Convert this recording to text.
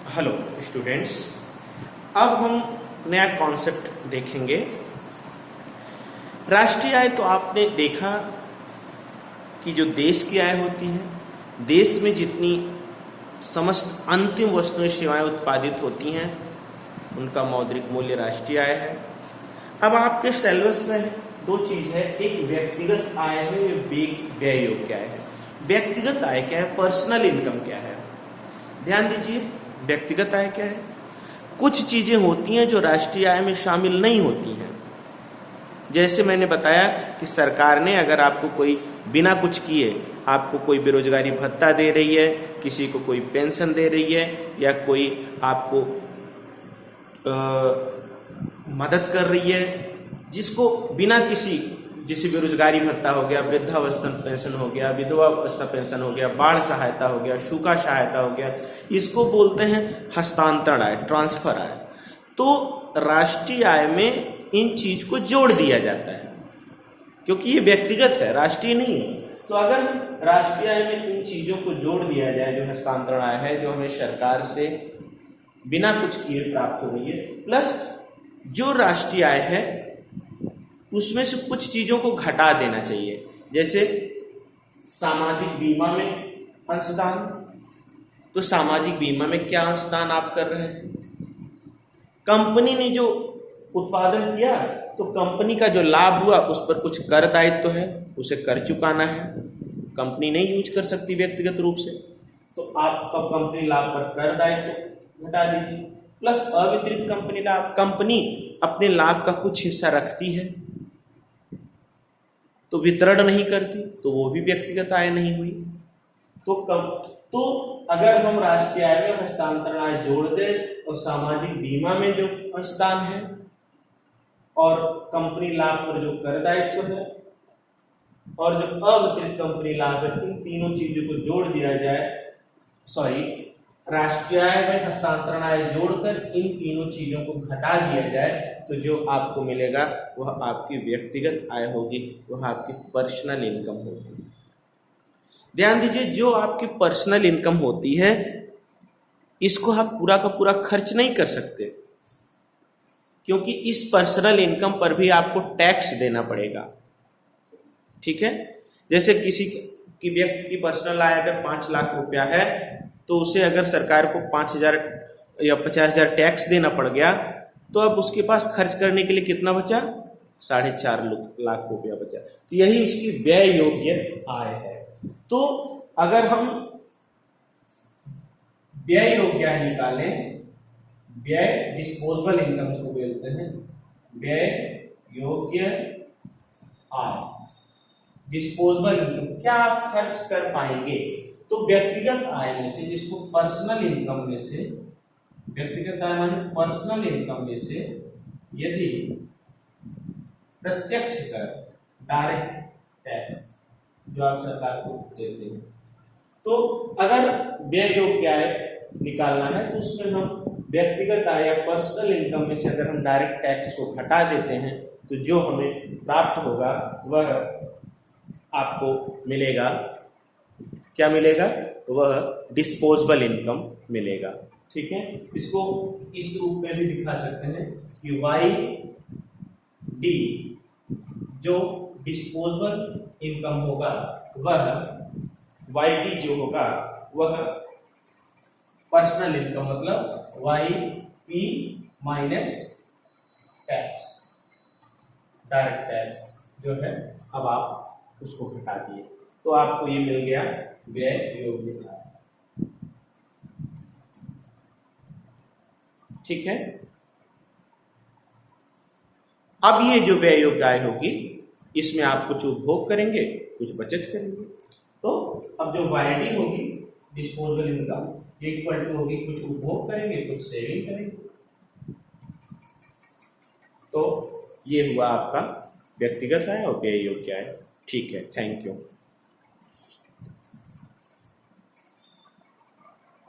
Hello students, अब हम नया कॉन्सेप्ट देखेंगे। राष्ट्रीय आय तो आपने देखा कि जो देश की आय होती है, देश में जितनी समस्त अंतिम वस्तुएं सेवाएं उत्पादित होती हैं उनका मौद्रिक मूल्य राष्ट्रीय आय है। अब आपके सिलेबस में दो चीज है, एक व्यक्तिगत आय है, एक व्यय योग्य आय है। व्यक्तिगत आय क्या है, पर्सनल इनकम क्या है, ध्यान दीजिए। व्यक्तिगत आय क्या है? कुछ चीजें होती हैं जो राष्ट्रीय आय में शामिल नहीं होती हैं। जैसे मैंने बताया कि सरकार ने अगर आपको कोई बिना कुछ किए आपको कोई बेरोजगारी भत्ता दे रही है, किसी को कोई पेंशन दे रही है, या कोई आपको मदद कर रही है, जिसको बिना किसी, जैसे बेरोजगारी भत्ता हो गया, वृद्धावस्था पेंशन हो गया, विधवा अवस्था पेंशन हो गया, बाढ़ सहायता हो गया, सूखा सहायता हो गया, इसको बोलते हैं हस्तांतरण आय, ट्रांसफर आय। तो राष्ट्रीय आय में इन चीज को जोड़ दिया जाता है क्योंकि ये व्यक्तिगत है, राष्ट्रीय नहीं है। तो अगर राष्ट्रीय आय में इन चीजों को जोड़ दिया जाए, जो हस्तांतरण आय है, जो हमें सरकार से बिना कुछ किए प्राप्त हो रही है, प्लस जो राष्ट्रीय आय है उसमें से कुछ चीजों को घटा देना चाहिए। जैसे सामाजिक बीमा में अंशदान, तो सामाजिक बीमा में क्या अंशदान आप कर रहे हैं? कंपनी ने जो उत्पादन किया तो कंपनी का जो लाभ हुआ उस पर कुछ कर दायित्व है, उसे कर चुकाना है। कंपनी नहीं यूज कर सकती व्यक्तिगत रूप से, तो आप कंपनी लाभ पर कर दायित्व घटा दीजिए। प्लस अवितरित कंपनी लाभ, कंपनी अपने लाभ का कुछ हिस्सा रखती है तो वितरण नहीं करती, तो वो भी व्यक्तिगत आय नहीं हुई। तो अगर हम राष्ट्रीय आय में हस्तांतरण आय जोड़ दें और सामाजिक बीमा में जो अंशदान है और कंपनी लाभ पर जो कर दायित्व है और जो अवितरित कंपनी लाभ है, इन तीनों चीजों को जोड़ दिया जाए, राष्ट्रीय आय में हस्तांतरण आय जोड़कर इन तीनों चीजों को घटा दिया जाए, तो जो आपको मिलेगा वह आपकी व्यक्तिगत आय होगी, वह आपकी पर्सनल इनकम होगी। ध्यान दीजिए, जो आपकी पर्सनल इनकम होती है इसको आप पूरा का पूरा खर्च नहीं कर सकते, क्योंकि इस पर्सनल इनकम पर भी आपको टैक्स देना पड़ेगा। ठीक है, जैसे किसी की व्यक्ति की पर्सनल आय अगर 5 लाख रुपया है तो उसे अगर सरकार को 5,000 या 50,000 टैक्स देना पड़ गया, तो अब उसके पास खर्च करने के लिए कितना बचा? 4.5 लाख रुपया बचा। तो यही उसकी व्यय योग्य आय है। तो अगर हम व्यय योग्य आय निकालें, व्यय डिस्पोजेबल इनकम को बोलते हैं, व्यय योग्य आय, डिस्पोजेबल इनकम, क्या आप खर्च कर पाएंगे? तो व्यक्तिगत आय में से, जिसको पर्सनल इनकम में से, व्यक्तिगत आय माने पर्सनल इनकम में से यदि प्रत्यक्ष कर, डायरेक्ट टैक्स जो आप सरकार को देते हैं, तो अगर व्यय योग्य आय निकालना है तो उसमें हम व्यक्तिगत आय या पर्सनल इनकम में से अगर हम डायरेक्ट टैक्स को घटा देते हैं तो जो हमें प्राप्त होगा वह आपको मिलेगा, क्या मिलेगा? वह डिस्पोजेबल इनकम मिलेगा। ठीक है, इसको इस रूप में भी दिखा सकते हैं कि वाई डी, जो डिस्पोजेबल इनकम होगा वह, वाई डी जो होगा वह पर्सनल इनकम, मतलब Y P minus tax, direct tax जो है, अब आप उसको घटा दिए तो आपको ये मिल गया व्यय योग्य आय। ठीक है, अब ये जो व्यय योग्य आय होगी इसमें आप कुछ उपभोग करेंगे, कुछ बचत करेंगे। तो अब जो वाईडी होगी, डिस्पोजेबल इनकम, इक्वल टू होगी कुछ उपभोग करेंगे, कुछ सेविंग करेंगे। तो ये हुआ आपका व्यक्तिगत आय और व्यय योग्य आय। ठीक है, थैंक यू।